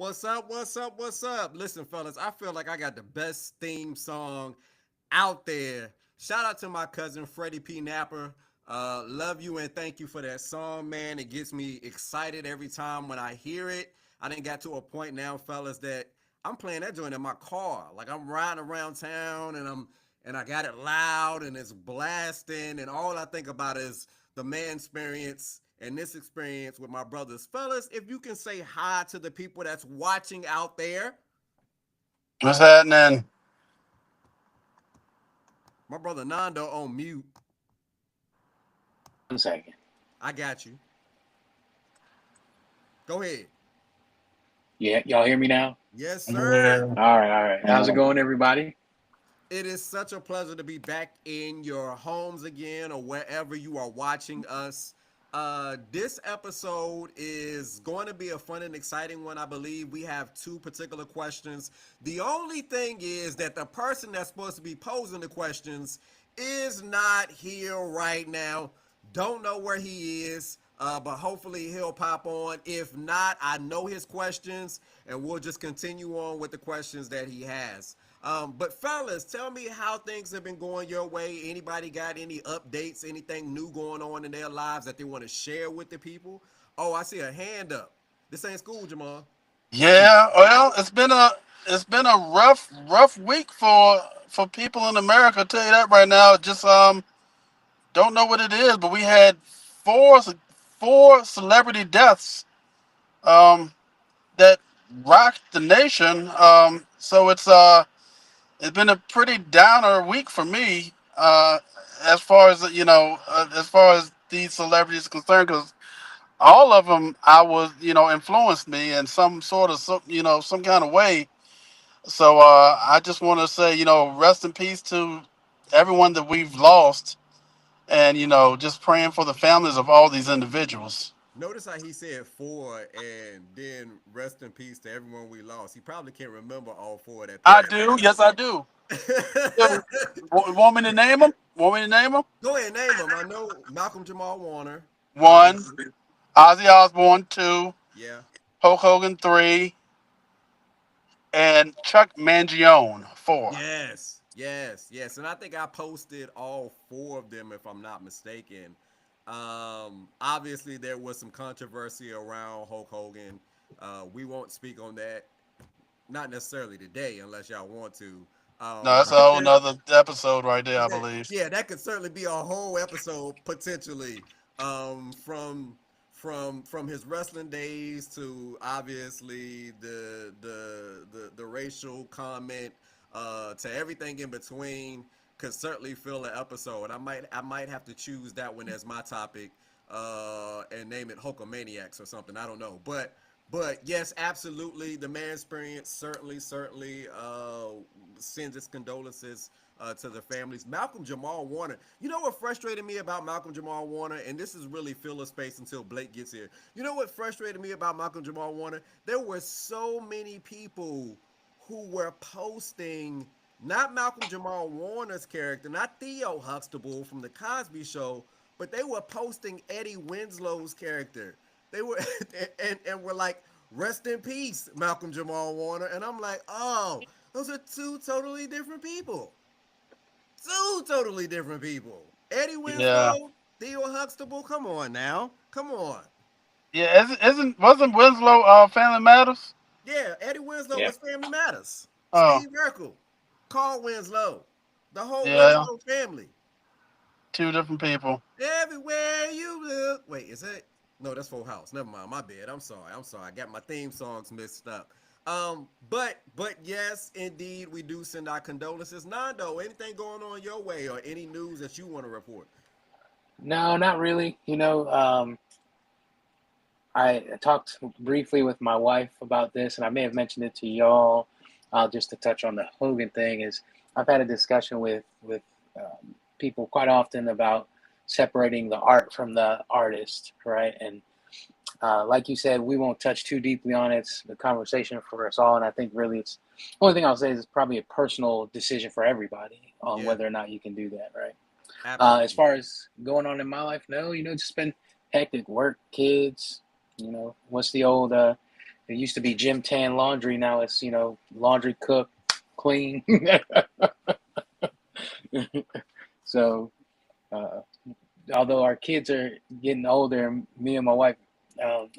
What's up? What's up? What's up? Listen, fellas, I feel like I got the best theme song out there. Shout out to my cousin Freddie P. Napper. Love you and thank you for that song, man. It gets me excited every time when I hear it. I didn't got to a point now, fellas, that I'm playing that joint in my car. Like I'm riding around town and I got it loud and it's blasting and all I think about is the man experience and this experience with my brothers. Fellas, if you can say hi to the people that's watching out there. What's happening? My brother Nando on mute. 1 second. I got you. Go ahead. Yeah, y'all hear me now? Yes, sir. Yeah. All right. How's it going, everybody? It is such a pleasure to be back in your homes again or wherever you are watching us. This episode is going to be a fun and exciting one. I believe we have two particular questions. The only thing is that the person that's supposed to be posing the questions is not here right now. Don't know where he is, but hopefully he'll pop on. If not, I know his questions, and we'll just continue on with the questions that he has. But fellas, tell me how things have been going your way. Anybody got any updates, anything new going on in their lives that they want to share with the people? Oh, I see a hand up. This ain't school, Jamal. Yeah. Well, it's been a rough week for people in America. I'll tell you that right now. Just don't know what it is, but we had four celebrity deaths that rocked the nation. So it's been a pretty downer week for me. As far as as far as these celebrities concerned, because all of them I was influenced me in some sort of some kind of way. So I just want to say rest in peace to everyone that we've lost, and just praying for the families of all these individuals. Notice how he said four and then rest in peace to everyone we lost. He probably can't remember all four that I passed do, yes, I do. So, want me to name them? Want me to name them? Go ahead, name them. I know Malcolm Jamal Warner, One, obviously. Ozzy Osbourne. Two, Yeah. Hulk Hogan. Three, and Chuck Mangione. Four. Yes. And I think I posted all four of them, if I'm not mistaken. Obviously, there was some controversy around Hulk Hogan. We won't speak on that, not necessarily today, unless y'all want to. No, that's a But whole there, nother episode right there, I yeah, believe. yeah, that could certainly be a whole episode potentially. From his wrestling days to obviously the racial comment to everything in between could certainly fill an episode. I might have to choose that one as my topic and name it Hulkamaniacs or something. I don't know, but yes, absolutely. The man experience certainly sends its condolences to the families. Malcolm Jamal Warner. You know what frustrated me about Malcolm Jamal Warner, and this is really filler space until Blake gets here. You know what frustrated me about Malcolm Jamal Warner? There were so many people who were posting not Malcolm Jamal Warner's character, not Theo Huxtable from the Cosby Show, but they were posting Eddie Winslow's character. They were and were like, rest in peace, Malcolm Jamal Warner. And I'm like, oh, those are two totally different people. Two totally different people. Eddie Yeah, Winslow, Theo Huxtable. Come on now. Come on. yeah. Wasn't Winslow Family Matters? Yeah, Eddie Winslow Yeah. was Family Matters. Oh, Steve Urkel, Carl Winslow, the whole yeah, Winslow family. two different people. Everywhere you look. Wait, is that? No, that's Full House. Never mind. My bad. I'm sorry. I got my theme songs mixed up. But yes, indeed, we do send our condolences. Nando, anything going on your way or any news that you want to report? No, not really. I talked briefly with my wife about this, and I may have mentioned it to y'all. Just to touch on the Hogan thing is, I've had a discussion with people quite often about separating the art from the artist, right? And like you said, we won't touch too deeply on it. It's a conversation for us all, and I think really it's the only thing I'll say is it's probably a personal decision for everybody on Yeah, whether or not you can do that, right? As absolutely. far as going on in my life, no, just been hectic work, kids. What's the old It used to be gym tan laundry. Now it's laundry, cook, clean. So uh, although our kids are getting older, me and my wife,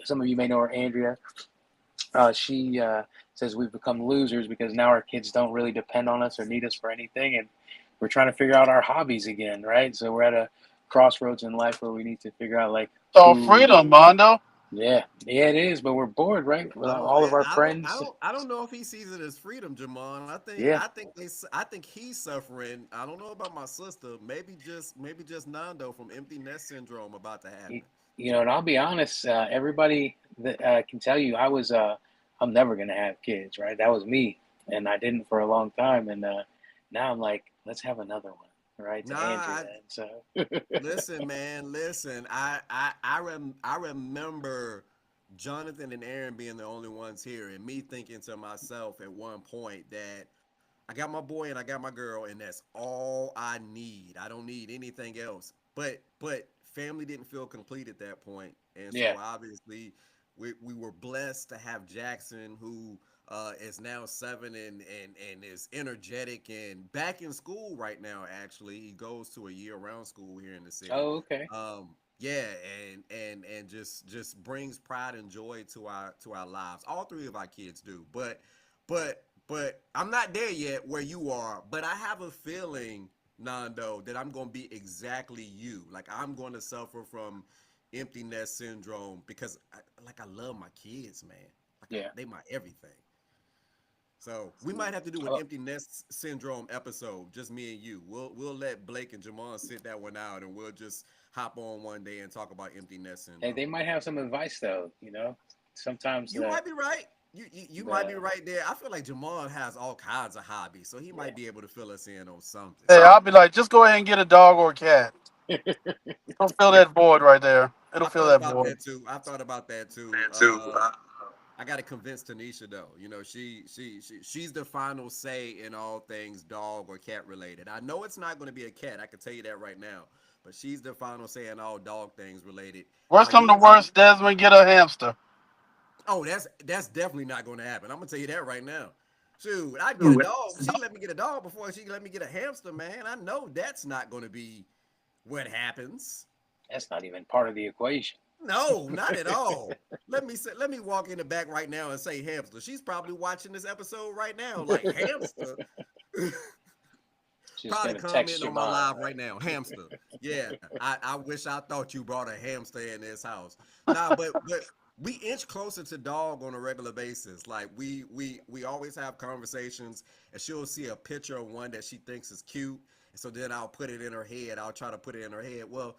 some of you may know her, Andrea. She says we've become losers because now our kids don't really depend on us or need us for anything, and we're trying to figure out our hobbies again, right? So we're at a crossroads in life where we need to figure out like So who. freedom, Mondo. Yeah, yeah, it is, but we're bored, right? With No, all of our friends. I don't know if he sees it as freedom, Jamon. Yeah, I think he's suffering. I don't know about my sister. Maybe just Nando from empty nest syndrome about to y- happen. and I'll be honest. Everybody that can tell you, I'm never gonna have kids, right? That was me, and I didn't for a long time, and now I'm like, let's have another one, right? To Nah, Andrea, and so listen, man, listen. I remember Jonathan and Aaron being the only ones here, and me thinking to myself at one point that I got my boy and I got my girl, and that's all I need. I don't need anything else. But family didn't feel complete at that point, and so yeah. obviously we were blessed to have Jackson, who is now 7 and is energetic and back in school right now. Actually, he goes to a year-round school here in the city. Oh, okay. Yeah, and just brings pride and joy to our lives. All three of our kids do, but I'm not there yet where you are. But I have a feeling, Nando, that I'm gonna be exactly you. Like I'm going to suffer from empty nest syndrome because I love my kids, man. Yeah. They my everything. So we might have to do an Oh, empty nest syndrome episode, just me and you. We'll let Blake and Jamon sit that one out, and we'll just hop on one day and talk about empty nest hey, syndrome. they might have some advice though. Sometimes You might be right. You might be the right there. I feel like Jamon has all kinds of hobbies, so he yeah. might be able to fill us in on something. Hey, I'll be like, just go ahead and get a dog or a cat. It'll fill that void right there. It'll I fill thought that about void. that too. I thought about that too. I got to convince Tanisha though. You know, she's the final say in all things dog or cat related. I know it's not going to be a cat. I can tell you that right now. But she's the final say in all dog things related. I Worst come to will. worst, Desmond, get a hamster. Oh, that's definitely not going to happen. I'm gonna tell you that right now. Shoot, I'd get a dog. She let me get a dog before she let me get a hamster, man. I know that's not going to be what happens. That's not even part of the equation. No, not at all. Let me walk in the back right now and say hamster. She's probably watching this episode right now, like hamster. She's Probably gonna text commenting your on my mom, live right? right now. Hamster. Yeah. I wish I thought you brought a hamster in this house. Nah, but we inch closer to dog on a regular basis. Like we always have conversations and she'll see a picture of one that she thinks is cute. And so then I'll put it in her head. I'll try to put it in her head. Well,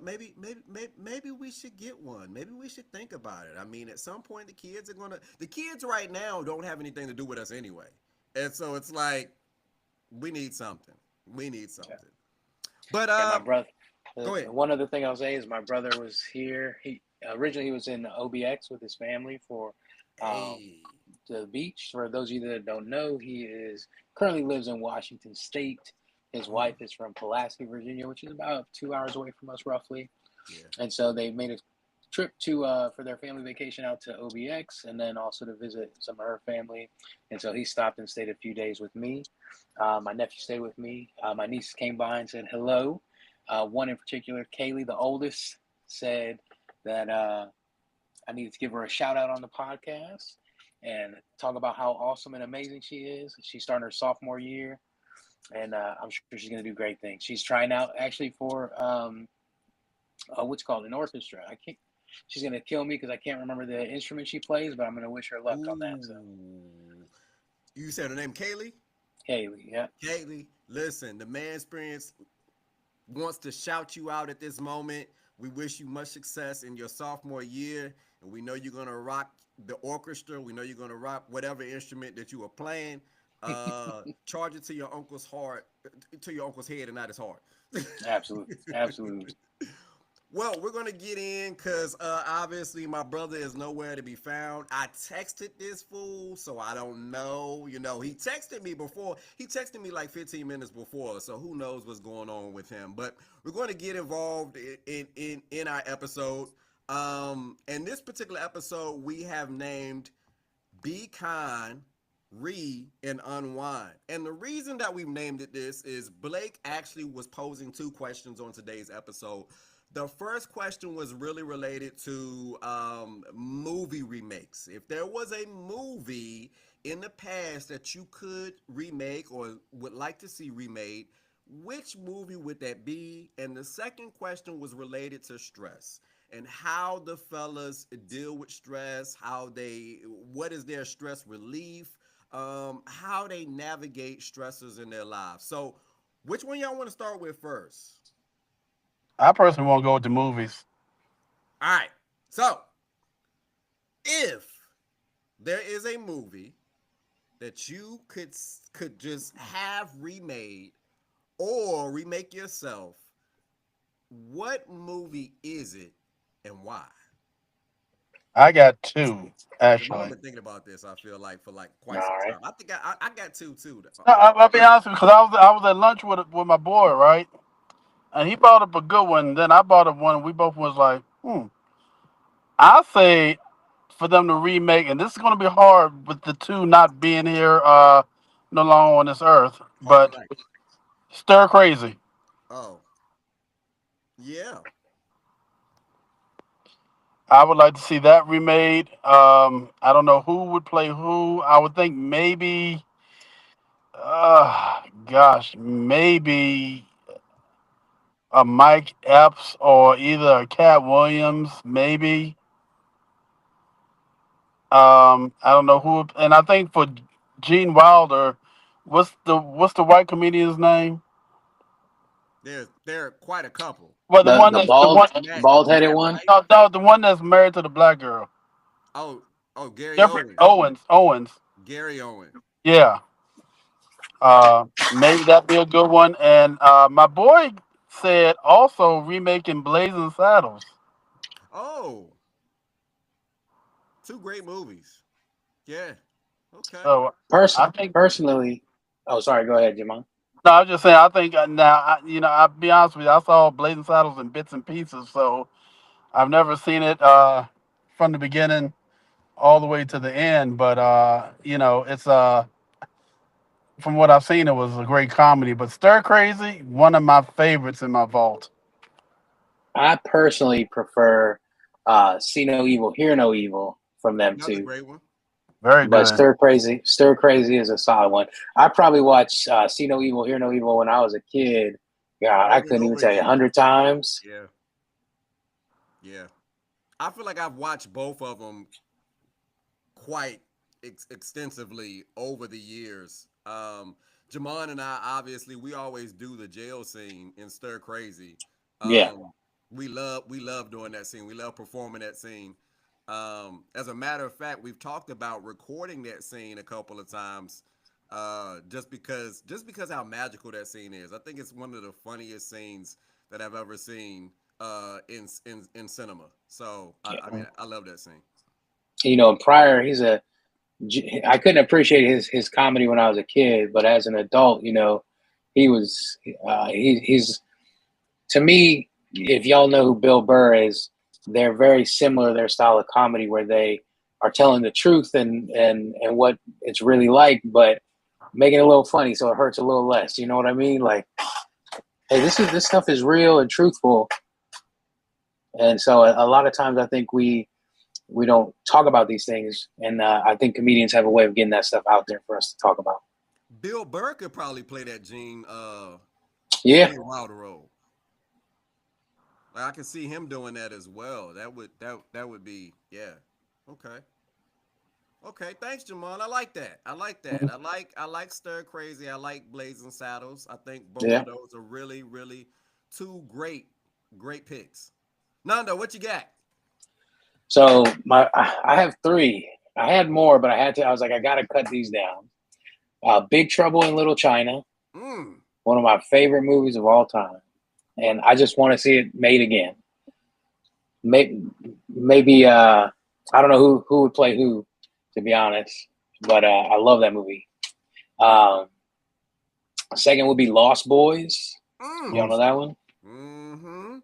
maybe we should get one. Maybe we should think about it. I mean, at some point the kids right now don't have anything to do with us anyway. And so it's like we need something. We need Yeah. something. But Yeah, my brother. go ahead. One other thing I'll say is my brother was here. He originally he was in OBX with his family for um, Hey. the beach. For those of you that don't know, he is currently lives in Washington State. His Mhm. wife is from Pulaski, Virginia, which is about 2 hours away from us, roughly. Yeah. And so they made a trip to for their family vacation out to OBX, and then also to visit some of her family. And so he stopped and stayed a few days with me. My nephew stayed with me. My niece came by and said hello. One in particular, Kaylee, the oldest, said that I needed to give her a shout out on the podcast and talk about how awesome and amazing she is. She's starting her sophomore year, and I'm sure she's going to do great things. She's trying out actually for what's called an orchestra. I can't. She's gonna kill me because I can't remember the instrument she plays, but I'm gonna wish her luck on that. So Ooh. You said her name Kaylee? Haley, yeah, Kaylee, listen, the man experience wants to shout you out at this moment. We wish you much success in your sophomore year, and we know you're gonna rock the orchestra. We know you're gonna rock whatever instrument that you are playing. Charge it to your uncle's heart, to your uncle's head, and not his heart. absolutely, absolutely. Well, we're gonna get in because obviously my brother is nowhere to be found. I texted this fool, so I don't know. You know, he texted me before. He texted me like 15 minutes before, so who knows what's going on with him. But we're going to get involved in our episode. In this particular episode, we have named Be Kind, Re and Unwind. And the reason that we've named it this is Blake actually was posing two questions on today's episode. The first question was really related to movie remakes. If there was a movie in the past that you could remake or would like to see remade, which movie would that be? And the second question was related to stress and how the fellas deal with stress, what is their stress relief, how they navigate stressors in their lives. So, which one y'all want to start with first? I personally won't go with the movies. All right. So, if there is a movie that you could just have remade or remake yourself, what movie is it and why? I got two Jamal actually. been thinking about this. I feel like for like All quite some right. time. I think I got two too. No, I'll be honest with you, because I was at lunch with my boy, right? And he brought up a good one. Then I brought up one. We both was like, I say for them to remake, and this is going to be hard with the two not being here, no longer on this earth. Park and But Rec. stir crazy. Oh yeah, I would like to see that remade. I don't know who would play who. I would think maybe, maybe a Mike Epps or either a Cat Williams, maybe. I don't know who, and I think for Gene Wilder, what's the white comedian's name? there are quite a couple. Well, the The one the that's the one. bald headed Matt one. Rife. No, no, the one that's married to the black girl. Oh Gary Jeffrey Owens. Owens. Owens. Gary Owens. Yeah. Maybe that'd be a good one. And my boy said also remaking Blazing Saddles. Oh, two great movies. Yeah. Okay. So I think. Personally, oh, sorry. Go ahead, Jamal. No, I was just saying. I think now. I'll be honest with you. I saw Blazing Saddles in bits and pieces, so I've never seen it from the beginning all the way to the end. But it's from what I've seen, it was a great comedy. But Stir Crazy, one of my favorites in my vault. I personally prefer "See No Evil, Hear No Evil" from them Another too. great one. Very But good. Stir Crazy is a solid one. I probably watched "See No Evil, Hear No Evil" when I was a kid. God, I Over and couldn't even over tell you a again. 100 times. Yeah. Yeah. I feel like I've watched both of them quite extensively over the years. Jamon and I, obviously, we always do the jail scene in Stir Crazy. Yeah, We love doing that scene. We love performing that scene. As a matter of fact, we've talked about recording that scene a couple of times. Just because how magical that scene is. I think it's one of the funniest scenes that I've ever seen in cinema. So I yeah. mean, I love that scene. Prior, I couldn't appreciate his comedy when I was a kid, but as an adult, he was he's to me. If y'all know who Bill Burr is, they're very similar. Their style of comedy, where they are telling the truth and what it's really like, but making it a little funny so it hurts a little less. You know what I mean? Like, hey, this stuff is real and truthful, and so a lot of times I think we don't talk about these things, and I think comedians have a way of getting that stuff out there for us to talk about. Bill Burr could probably play that Yeah, Gene Wilder role. Like, I can see him doing that as well. That would be, yeah. Okay. Okay. Thanks, Jamon. I like that. I like that. I like Stir Crazy. I like Blazing Saddles. I think both yeah. of those are really, really two great picks. Nando, what you got? So I have three. I had more, but I had to. I was like, I got to cut these down. Big Trouble in Little China, Mm. one of my favorite movies of all time, and I just want to see it made again. Maybe I don't know who would play who, to be honest, but I love that movie. Um, Second would be Lost Boys. Mm. Y'all know that one? Mm-hmm.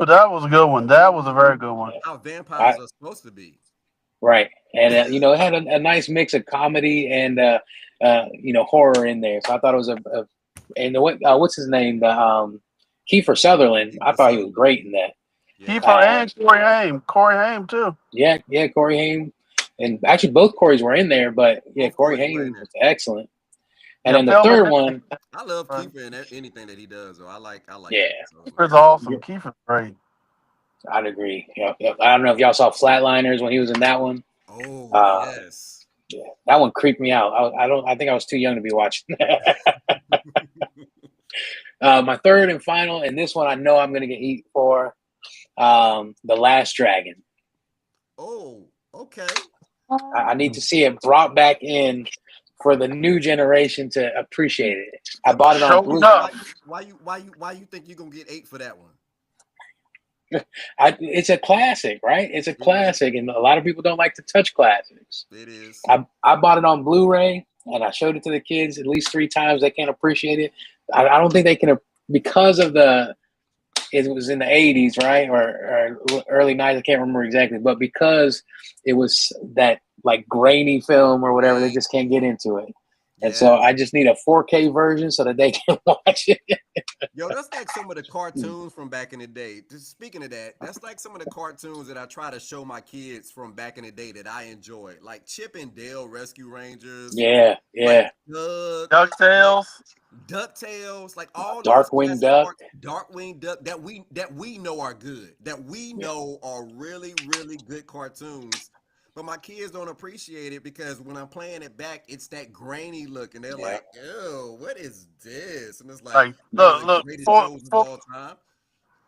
Ooh, that was a good one. That was a very good one. How I, vampires are supposed to be. right, and it had a nice mix of comedy and horror in there. So I thought it was and what's his name? The Kiefer Sutherland. I Kiefer thought he was Sutherland. great in that. Kiefer Yes. Uh, and Corey Haim. Corey Haim too. yeah, Corey Haim, and actually both Corys were in there, but yeah, Both Corey Corys were in Haim there. was excellent. And Yeah, then the film third and one, I love everything. Kiefer and anything that he does. So I like yeah, Kiefer Sutherland. Kiefer's awesome. Kiefer's great. I'd agree. Yep. I don't know if y'all saw Flatliners when he was in that one. Oh Uh, yes. yeah, that one creeped me out. I don't. I think I was too young to be watching. My third and final, and this one I know I'm going to get heat for. The Last Dragon. Oh, okay. I need to see it brought back in for the new generation to appreciate it. I But bought why it on you Show Blue. enough. why you think you're gonna get 8 for that one? It's a classic, right? It's a It is. classic, and a lot of people don't like to touch classics. It is. I bought it on Blu-ray, and I showed it to the kids at least 3 times. They can't appreciate it. I don't think they can because of it was in the 80s, right? Or early 90s, I can't remember exactly, but because it was that like grainy film or whatever, they Yeah. just can't get into it. And so Yes. I just need a 4K version so that they can watch it. Yo, that's like some of the cartoons from back in the day. Just speaking of that, that's like some of the cartoons that I try to show my kids from back in the day that I enjoyed, like Chip and Dale Rescue Rangers, Yeah, like yeah. Doug, like DuckTales. DuckTales, like all those Darkwing classic Duck. parts, Darkwing Duck that we know are good, that we Yeah, know are really really good cartoons. But my kids don't appreciate it because when I'm playing it back, it's that grainy look, and they're yeah. like, "Ew, what is this?" And it's like Like one of the look greatest before, shows of before all time.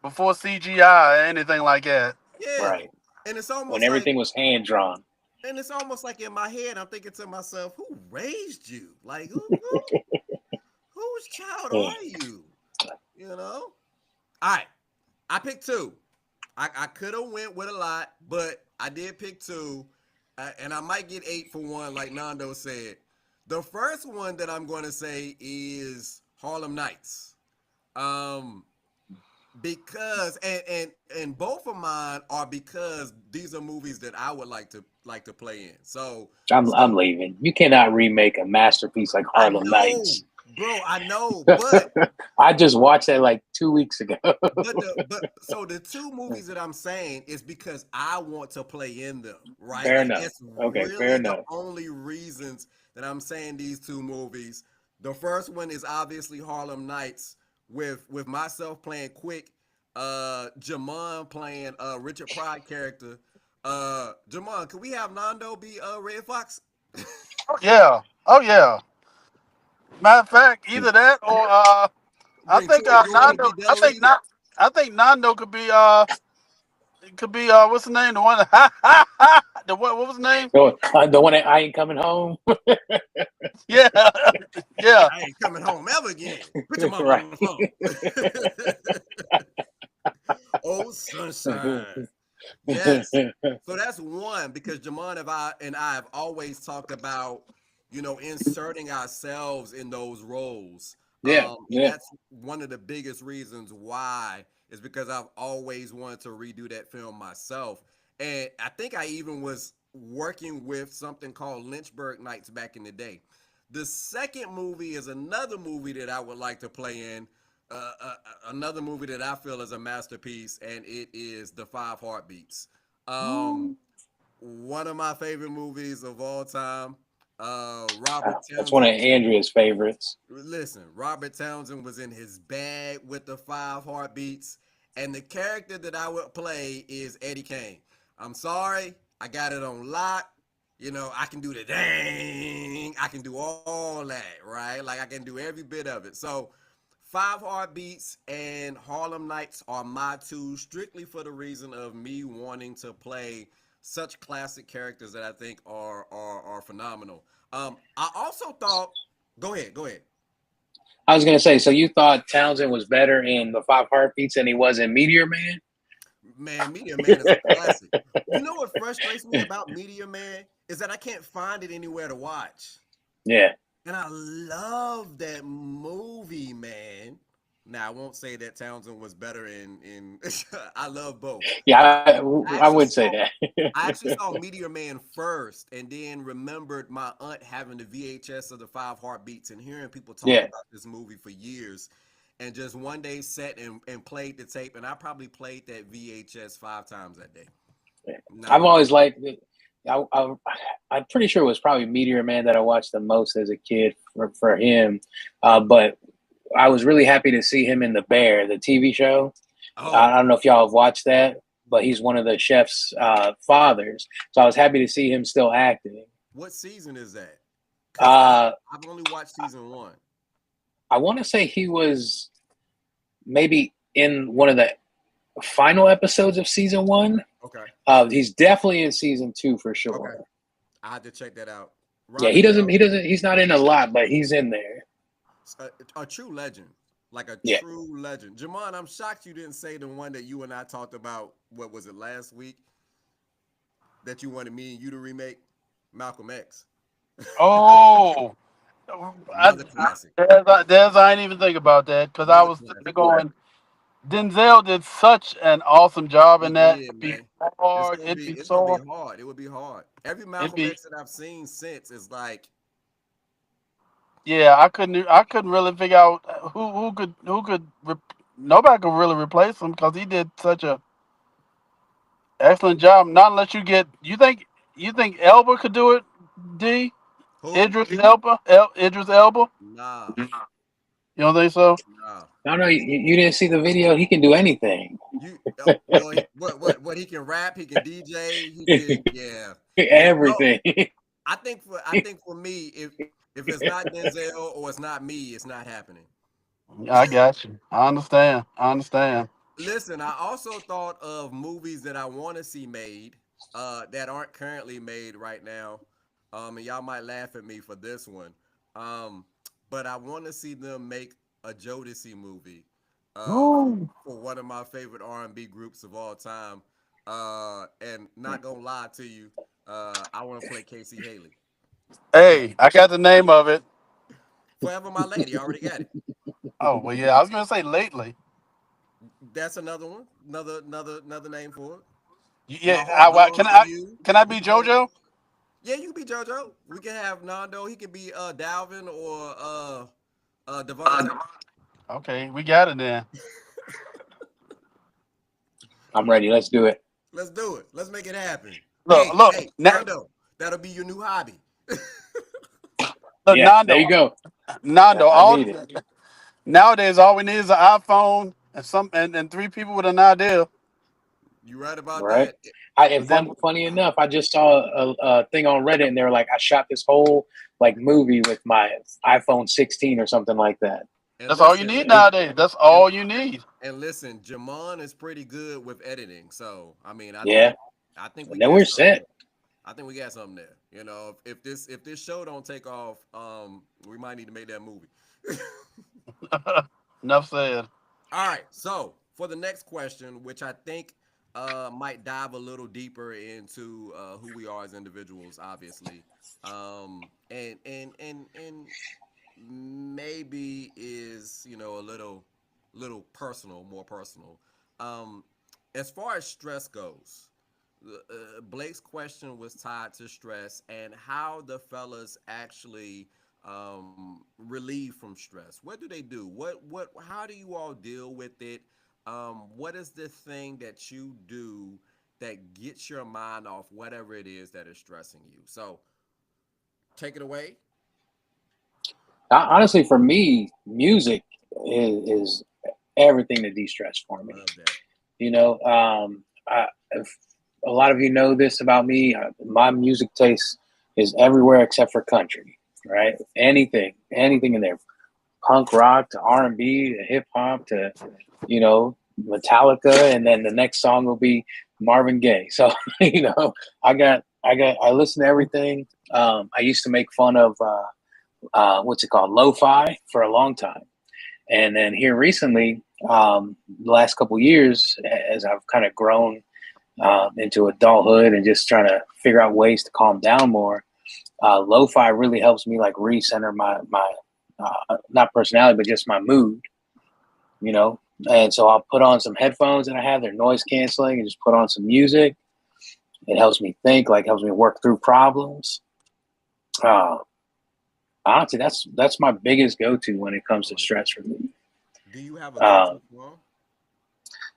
before CGI or anything like that. Yeah, Right. and it's When almost like, everything was hand drawn. in my head, I'm thinking to myself, "Who raised you? Like, whose child Yeah. are you?" You know. All right, I picked two. I could have went with a lot, but I did pick two, and I might get 8 for one, like Nando said. The first one that I'm going to say is Harlem Nights, um, because and both of mine are because these are movies that I would like to play in. So I'm leaving. You cannot remake a masterpiece like I Harlem know, Nights. bro, I know, but I just watched that like 2 weeks ago. so the two movies that I'm saying is because I want to play in them, right? Fair Like enough. it's Okay, fair really the enough. only reasons that I'm saying these two movies. The first one is obviously Harlem Nights with myself playing Quick, Jamon playing Richard Pryor character. Jamon, can we have Nando be Red Fox? Oh yeah. Oh yeah. Matter of fact, either that or I Bring think Tori Jordan to Nando. be Delita. I think Nando could be what's the name? The one the what was the name? The one that I ain't coming home. Yeah. Yeah. I ain't coming home ever again. Put your mama Right. on the phone. Oh, sunshine. Yes. So that's one because Jamon and I have always talked about, inserting ourselves in those roles. Yeah, And yeah. that's one of the biggest reasons why is because I've always wanted to redo that film myself. And I think I even was working with something called Lynchburg Nights back in the day. The second movie is another movie that I would like to play in. Another movie that I feel is a masterpiece, and it is The Five Heartbeats. Um, One of my favorite movies of all time. Robert That's one of Townsend. Andrea's favorites. Listen, Robert Townsend was in his bag with The Five Heartbeats, and the character that I would play is Eddie Kane. I'm sorry, I got it on lock. I can do the dang. I can do all that, right? Like I can do every bit of it. So, Five Heartbeats and Harlem Nights are my two, strictly for the reason of me wanting to play such classic characters that I think are phenomenal. I also thought. Go ahead. Go ahead. I was gonna say, so you thought Townsend was better in the Five Heartbeats than he was in Meteor Man? Man, Media Man is a classic. You know what frustrates me about Media Man is that I can't find it anywhere to watch. Yeah. And I love that movie, man. Now I won't say that Townsend was better in. I love both. Yeah, I I actually would say saw that. I actually saw Meteor Man first, and then remembered my aunt having the VHS of the Five Heartbeats and hearing people talk Yeah, about this movie for years, and just one day sat and played the tape, and I probably played that VHS 5 times that day. Not I've gonna lie. always liked it. I'm pretty sure it was probably Meteor Man that I watched the most as a kid for him. But I was really happy to see him in The Bear, the TV show. Oh, I don't know if y'all have watched that, but he's one of the chef's fathers. So I was happy to see him still acting. what season is that? Cause Uh, I've only watched season one. I want to say he was maybe in one of the final episodes of season one. Okay, He's definitely in season two for okay, sure. I had to check that out. Yeah, he doesn't. Rondell, He doesn't. He's not in a lot, but he's in there. a true legend, like a Yeah. true legend. Jamon, I'm shocked you didn't say the one that you and I talked about. What was it last week? That you wanted me and you to remake, Malcolm X. Oh, I, Another classic. I didn't even think about that because I Another was classic. going. Denzel did such an awesome job He in that. did, It'd be man. It's hard. gonna It'd be be it's gonna be so. hard. It would be hard. Every It'd Malcolm be X that I've seen since is like, yeah. I couldn't really figure out nobody could really replace him because he did such a excellent job. Not unless you think Elba could do it. D. who? Idris Elba. Nah, You don't think so? nah. I don't know. You didn't see the video. He can do anything. You well, what he can rap, he can DJ, he can yeah. No, Everything. I think for me, if it's not Denzel or it's not me, it's not happening. Yeah, I got you. I understand. I understand. Listen, I also thought of movies that I want to see made that aren't currently made right now. And y'all might laugh at me for this one. Um, but I want to see them make a Jodeci movie Ooh. for one of my favorite R&B groups of all time. And not gonna lie to you, I want to play Casey Haley. Hey, I got the name of it. Forever My Lady, I already got it. Oh well, yeah. I was gonna say lately. That's another one. Another name for it. My Yeah. heart Can belongs to I? you. Can I We be can go. JoJo? Yeah, you can be JoJo. We can have Nando. He can be Dalvin or Devontae. Okay, we got it then. I'm ready. Let's do it. Let's do it. Let's make it happen. Look, look, Hey, now, Nando. That'll be your new hobby. look, Yeah, there you Nando, go. Nando. I All need it. nowadays, all we need is an iPhone and three people with an idea. You right about Right. that? And But then, funny enough, I just saw a thing on Reddit, and they were like, I shot this whole like movie with my iPhone 16 or something like that. And that's all you listen, need nowadays. That's and all you need. and listen, Jamon is pretty good with editing. So I mean, I Yeah. think I think we And then got we're something set. there. I think we got something there. You know, if this show don't take off, we might need to make that movie. Enough said. All right. So for the next question, which I think might dive a little deeper into who we are as individuals, obviously, and maybe is a little personal, more personal. Um, as far as stress goes, Blake's question was tied to stress and how the fellas actually relieve from stress. What do they do? How do you all deal with it? What is the thing that you do that gets your mind off whatever it is that is stressing you? So take it away. Honestly, for me, music is everything to de-stress for me. Love that. You know, if a lot of you know this about me. My music taste is everywhere except for country. Right? Anything in there, punk rock to R&B to hip hop to you know Metallica, and then the next song will be Marvin Gaye. So I listen to everything. I used to make fun of what's it called, lo-fi, for a long time, and then here recently, the last couple years, as I've kind of grown into adulthood and just trying to figure out ways to calm down more, lo-fi really helps me like recenter my not personality but just my mood. you know. And so I'll put on some headphones that I have, they're noise canceling, and just put on some music. It helps me think, like helps me work through problems. Uh, Honestly, that's my biggest go-to when it comes I to like that. stress relief. Do you have a Uh, go-to song?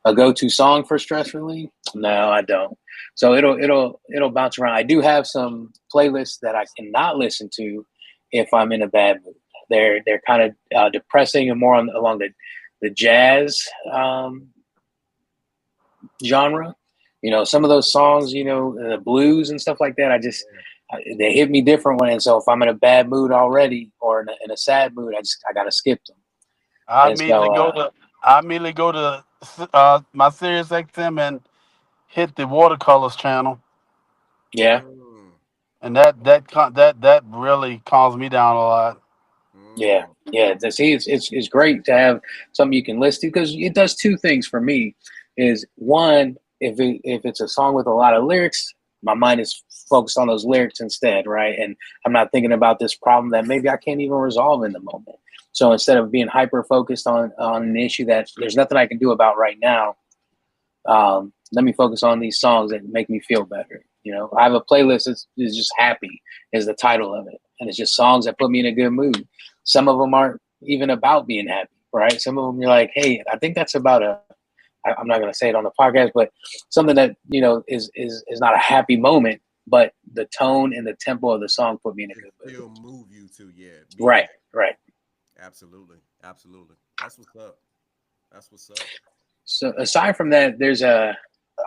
a go-to song for stress relief? No, I don't. So it'll bounce around. I do have some playlists that I cannot listen to if I'm in a bad mood. They're kind of depressing and more along the jazz genre. You know, some of those songs, you know, the blues and stuff like that. Yeah. They hit me different when. And so if I'm in a bad mood already or in a sad mood, I gotta skip them. I And immediately so go to my Sirius XM and hit the watercolors channel, yeah, Mm, and that really calms me down a lot. yeah, mm. yeah. See, it's great to have something you can listen to because it does two things for me. Is one, if it's a song with a lot of lyrics, my mind is focused on those lyrics instead, right? And I'm not thinking about this problem that maybe I can't even resolve in the moment. So instead of being hyper focused on an issue that there's nothing I can do about right now, let me focus on these songs that make me feel better. You know, I have a playlist that's just happy is the title of it, and it's just songs that put me in a good mood. Some of them aren't even about being happy, right? Some of them you're like, hey, I think that's about I'm not going to say it on the podcast, but something that you know is not a happy moment, but the tone and the tempo of the song put me in a Can good mood. still move you to, yeah, be Right, happy. right. Absolutely, absolutely. That's what's up. That's what's up. So aside from that,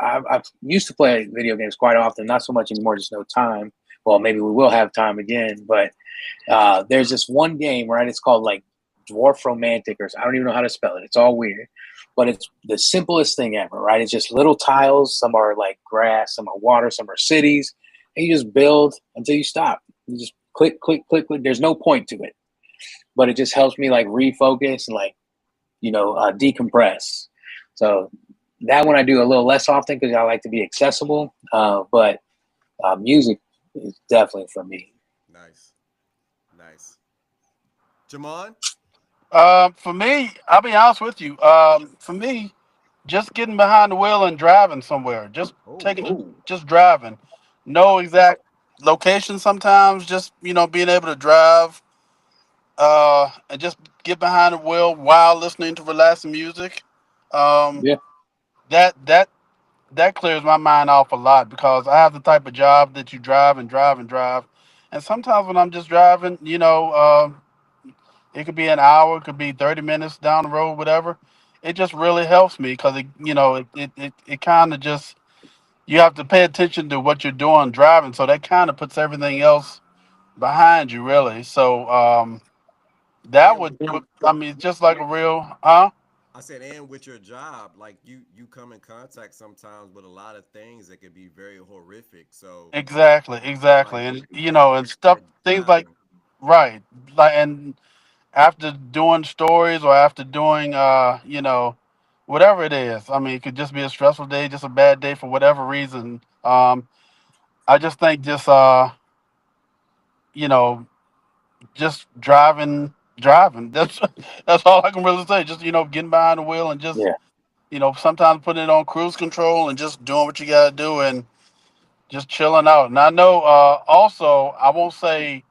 I've used to play video games quite often, not so much anymore, just no time. Well, maybe we will have time again, but there's this one game, right? It's called like Dwarf Romantic, or I don't even know how to spell it. It's all weird, but it's the simplest thing ever, right? It's just little tiles. Some are like grass, some are water, some are cities, and you just build until you stop. You just click, click, click, click. There's no point to it, but it just helps me like refocus and like decompress. So that one I do a little less often because I like to be accessible. But music is definitely for me. Nice, nice. Jamon? For me, I'll be honest with you. For me, just getting behind the wheel and driving somewhere, just Oh, taking, just driving. No exact location. Sometimes, just being able to drive, and just get behind the wheel while listening to relaxing music. Um, Yeah, that that that clears my mind off a lot because I have the type of job that you drive and drive and drive, and sometimes when I'm just driving, it could be an hour, it could be 30 minutes down the road, whatever. It just really helps me because it kind of just you have to pay attention to what you're doing driving, so that kind of puts everything else behind you, really. So that and would with do it. your, I mean, it's just like a real, huh? I said, and with your job, like you come in contact sometimes with a lot of things that could be very horrific. So Exactly, exactly, like and that and makes stuff, that things like driving. right, like and after doing stories or after doing whatever it is. I mean, it could just be a stressful day, just a bad day for whatever reason. I just think just you know just driving. That's all I can really say. Just getting behind the wheel and just yeah, sometimes putting it on cruise control and just doing what you gotta do and just chilling out. And I know also I won't say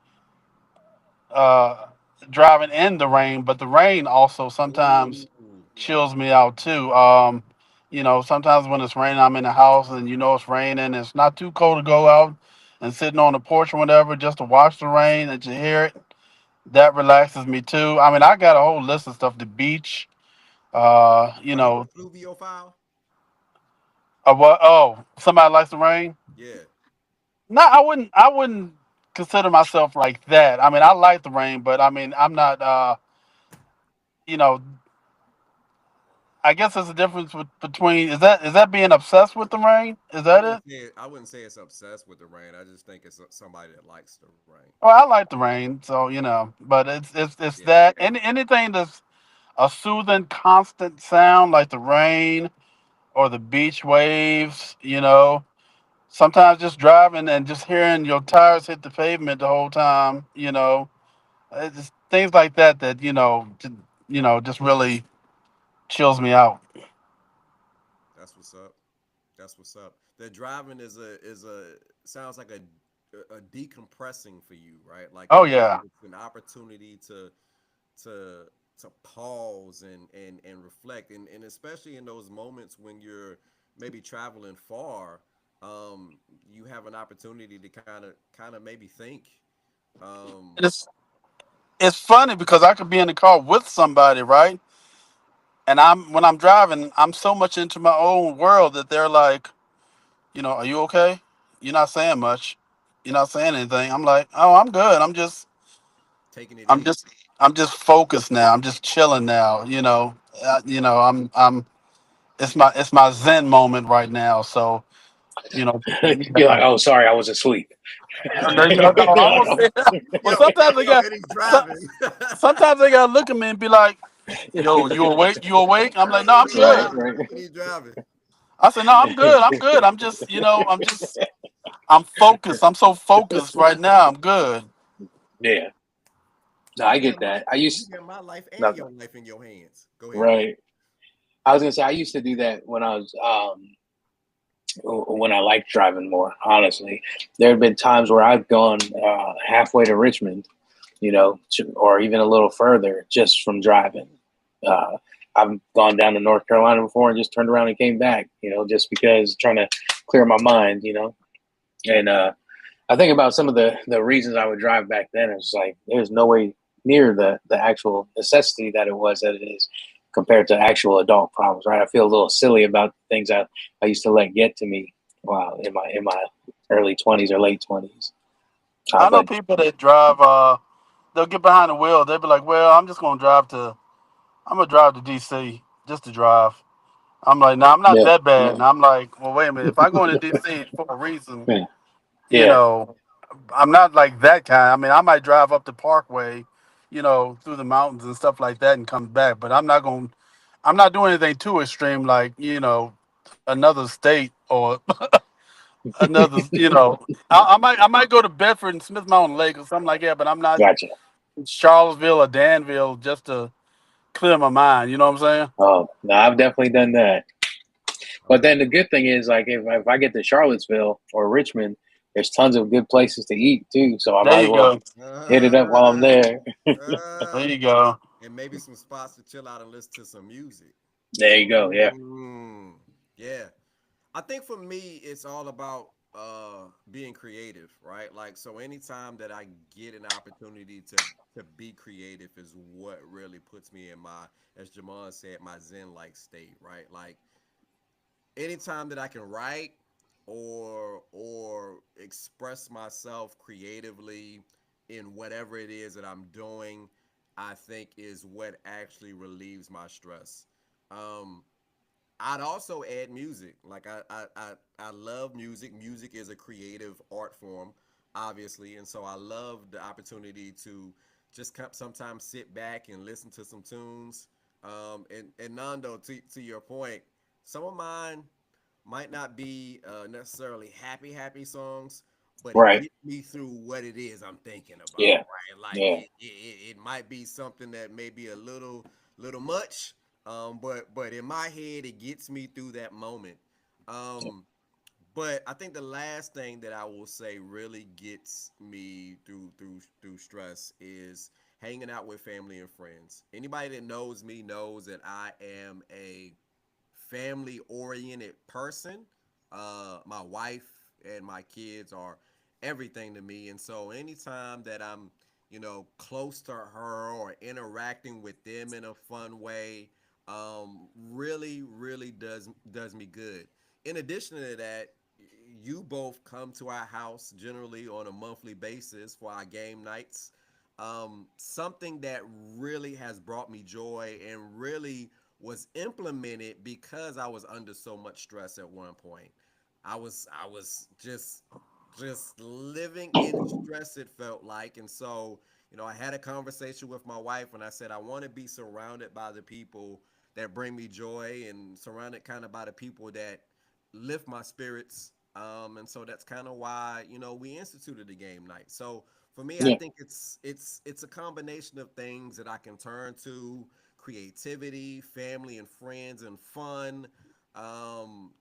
uh, driving in the rain, but the rain also sometimes Ooh, chills me out too. Sometimes when it's raining, I'm in the house and it's raining. It's not too cold to go out and sitting on the porch or whatever just to watch the rain and to hear it. That relaxes me too. I mean, I got a whole list of stuff. The beach, uh, you are you a know, fluviophile? what? Oh, somebody likes the rain. Yeah. No, I wouldn't. I wouldn't consider myself like that. I mean, I like the rain, but I mean, I'm not. You know, I guess there's a difference between is that being obsessed with the rain? Is that it? I wouldn't say it's obsessed with the rain. I just think it's somebody that likes the rain. Well, I like the rain, so but it's Yeah. that anything that's a soothing, constant sound like the rain or the beach waves. Sometimes just driving and just hearing your tires hit the pavement the whole time. It's just things like that that just really. chills me out. That's what's up. That's what's up. The driving is a sounds like a decompressing for you, right? Like Oh yeah, it's an opportunity to to pause and reflect, and especially in those moments when you're maybe traveling far, you have an opportunity to kind of maybe think. Um, and it's funny because I could be in the car with somebody, right? And I'm when I'm driving, I'm so much into my own world that they're like, are you okay? You're not saying much. You're not saying anything. I'm like, oh, I'm good. taking it I'm in. just, I'm just focused now. I'm just chilling now. It's my Zen moment right now. So, You're yeah. like, oh, sorry, I was asleep. No, I won't say that. Well, Yo, and he's so- driving. sometimes they gotta look at me and be like, "Yo, you awake? You awake?" I'm like, "No, I'm And he's Right, good." driving. right. And he's driving. I said, "No, I'm good. I'm good. I'm focused. I'm so focused right now. I'm good." Yeah, no, You I get get my that. you get my life and Nothing. your life in your hands. Go ahead. Right. I was gonna say I used to do that when I was when I liked driving more. Honestly, there have been times where I've gone halfway to Richmond, or even a little further just from driving. Uh, I've gone down to North Carolina before and just turned around and came back, just because trying to clear my mind. And I think about some of the reasons I would drive back then. It's like there's no way near the actual necessity that it was that it is compared to actual adult problems, right? I feel a little silly about the things I used to let get to me while in my early 20s or late 20s. I know But people that drive. They'll get behind the wheel. They'll be like, "Well, I'm gonna drive to DC just to drive." I'm like, "No, I'm not yeah, that bad." And I'm like, "Well, wait a minute. If I go into DC for a reason, yeah, you yeah, know, I'm not like that kind. I mean, I might drive up the Parkway, through the mountains and stuff like that, and come back. But I'm not doing anything too extreme, like another state or another. I might go to Bedford and Smith Mountain Lake or something like that. But I'm not gotcha. in Charlottesville or Danville just to clear my mind. You know what I'm saying? Oh no, I've definitely done that. I But feel then the you. good thing is, like, if I get to Charlottesville or Richmond, there's tons of good places to eat too. So I There might as you well go. hit it up while I'm there. There Uh, you go. and maybe some spots to chill out and listen to some music. There you go. Yeah. Mm, yeah. I think for me, it's all about being creative, right? Like, so anytime that I get an opportunity to be creative is what really puts me in my, as Jamon said, my Zen like state, right? Like, anytime that I can write or express myself creatively in whatever it is that I'm doing, I think is what actually relieves my stress. Um, I'd also add music. Like I love music. Music is a creative art form, obviously, and so I love the opportunity to just sometimes sit back and listen to some tunes. And Nando, to your point, some of mine might not be necessarily happy songs, but it Right. gets me through what it is I'm thinking about, Yeah. right? Like Yeah. it might be something that may be a little much, but in my head it gets me through that moment. Um, but I think the last thing that I will say really gets me through stress is hanging out with family and friends. Anybody that knows me knows that I am a family oriented person. My wife and my kids are everything to me. And so anytime that I'm, close to her or interacting with them in a fun way, really does me good. In addition to that, you both come to our house generally on a monthly basis for our game nights. Something that really has brought me joy and really was implemented because I was under so much stress at one point. I was just living in stress, it felt like. And so, I had a conversation with my wife and I said I want to be surrounded by the people that bring me joy and surrounded kind of by the people that lift my spirits. And so that's kind of why, we instituted the game night. So for me, I Yeah. think it's a combination of things that I can turn creativity, family and friends, and fun,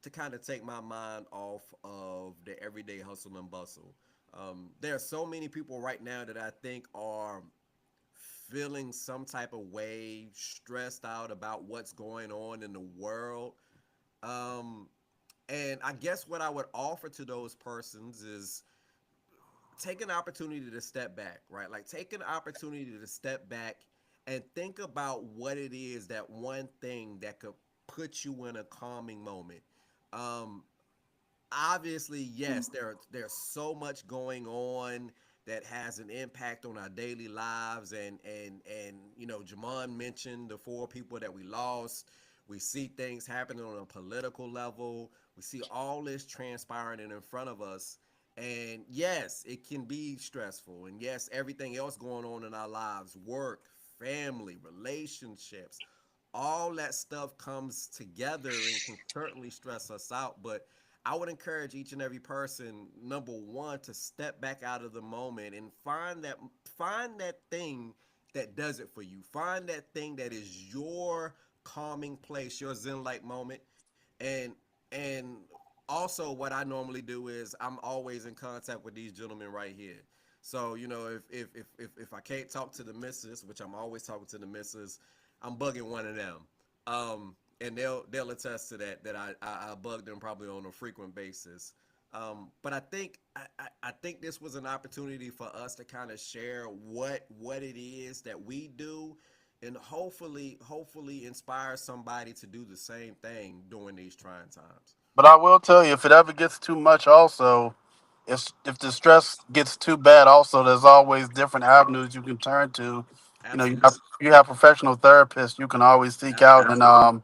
to kind of take my mind off of the everyday hustle and bustle. There are so many people right now that I think are feeling some type of way, stressed out about what's going on in the world. Um, and I guess what I would offer to those persons is take an opportunity to step back, right? Like take an opportunity to step back and think about what it is, that one thing that could put you in a calming moment. Um, Obviously, yes, there's so much going on that has an impact on our daily lives, and Jamon mentioned the four people that we lost. We see things happening on a political level. We see all this transpiring in front of us. And yes, it can be stressful. And yes, everything else going on in our lives, work, family, relationships, all that stuff comes together and can certainly stress us out. But I would encourage each and every person, number one, to step back out of the moment and find that thing that does it for you. Find that thing that is your calming place, your zen like moment. And also what I normally do is I'm always in contact with these gentlemen right here. So, if I can't talk to the missus, which I'm always talking to the missus, I'm bugging one of them. And they'll attest to that I bug them probably on a frequent basis. But I think this was an opportunity for us to kind of share what it is that we do, and hopefully inspire somebody to do the same thing during these trying times. But I will tell you, if it ever gets too much, also, if the stress gets too bad, also, there's always different avenues you can turn to. Absolutely. You have professional therapists you can always seek out, and Absolutely.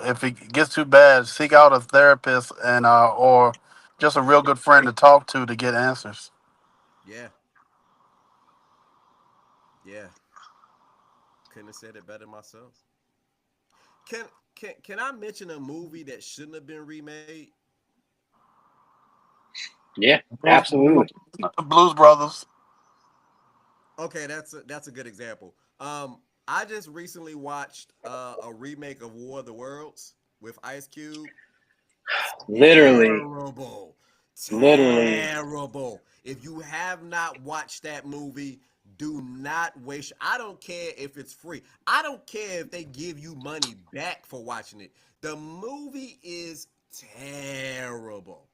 if it gets too bad, seek out a therapist and or just a real good friend to talk to get answers. Yeah. Yeah. Couldn't have said it better myself. Can can I mention a movie that shouldn't have been remade? Yeah, Blues, absolutely. Blues Brothers. Okay, that's a good example. I just recently watched a remake of War of the Worlds with Ice Cube. Literally, Terrible. literally. Terrible. If you have not watched that movie, do not waste. I don't care if it's free. I don't care if they give you money back for watching it. The movie is terrible.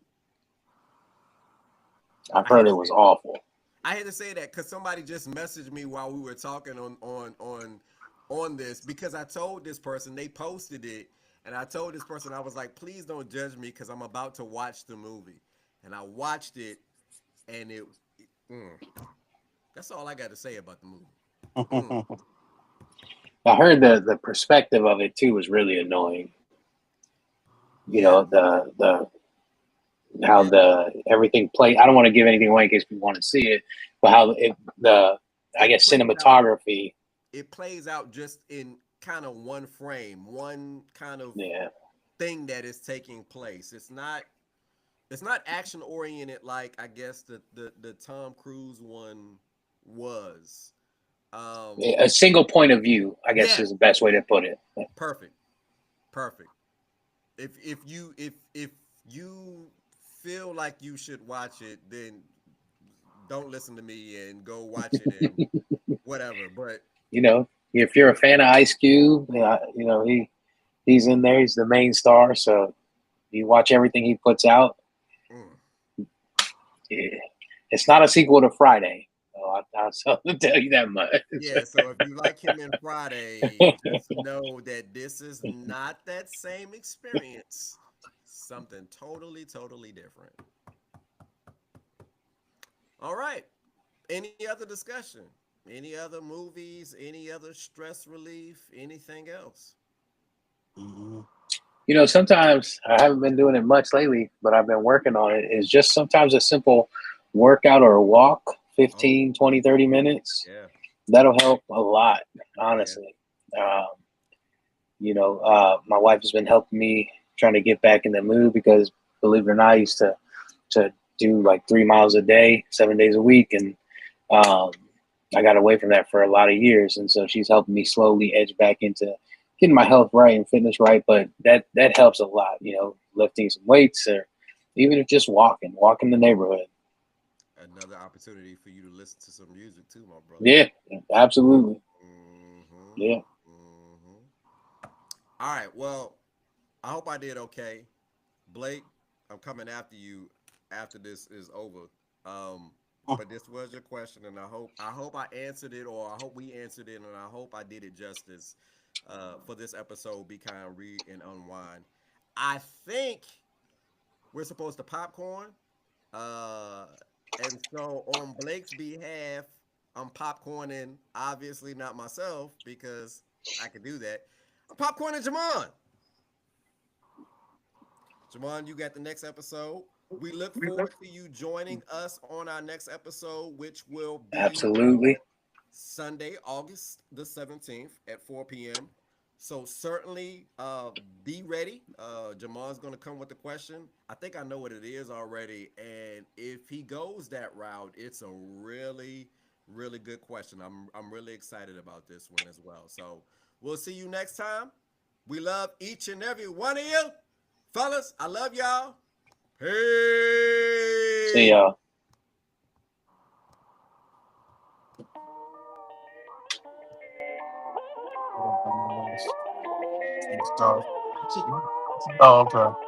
I've I hate heard to it say was that. awful. I had to say that because somebody just messaged me while we were talking on this, because I told this person, they posted it, and I told this person, I was like, please don't judge me because I'm about to watch the movie, and I watched it, and mm, that's all I got to say about the movie. Mm, I heard the perspective of it too was really annoying. You yeah, know, the how yeah. the everything play. I don't want to give anything away in case people want to see it, but how the I It guess plays out. cinematography. It plays out just in kind of one frame, one kind of Yeah, thing that is taking place. It's not action oriented like I guess the Tom Cruise one was. Um, a single point of view, I guess, yeah, is the best way to put it. perfect, perfect. If you feel like you should watch it, then don't listen to me and go watch it and whatever. But You know, if you're a fan of Ice Cube, he's in there. He's the main star, so you watch everything he puts out. mm, Yeah. It's not a sequel to Friday. I'll tell you that much. yeah, so if you like him in Friday, just know that this is not that same experience. Something totally different. All right. Any other discussion? Any other movies? Any other stress relief? Anything else? Sometimes I haven't been doing it much lately, but I've been working on it. Is just sometimes a simple workout or a walk, Oh, 15, 20, 30 minutes. yeah, That'll help a lot, yeah. honestly. Um, my wife has been helping me trying to get back in the mood because, believe it or not, I used to do like 3 miles a day, 7 days a week, and um, I got away from that for a lot of years, and so she's helping me slowly edge back into getting my health right and fitness right. But that helps a lot, lifting some weights or even if just walking the neighborhood. Another opportunity for you to listen to some music too, my brother. Yeah, absolutely. Mm-hmm. Yeah, Mm-hmm. All right. Well, I hope I did okay. Blake, I'm coming after you after this is over. Um, but this was your question, and I hope I answered it, or I hope we answered it, and I hope I did it justice for this episode. Be kind, read, and unwind. I think we're supposed to popcorn. Uh, and so on Blake's behalf, I'm popcorning. Obviously not myself because I could do that. I'm popcorning Jamon. Jamon, you got the next episode. We look forward to you joining us on our next episode, which will be absolutely. Sunday, August the 17th at 4 p.m. So certainly be ready. Jamon's going to come with the question. I think I know what it is already. And if he goes that route, it's a really, really good question. I'm really excited about this one as well. So we'll see you next time. We love each and every one of you. Fellas, I love y'all. See Peace. y'all. Oh, okay.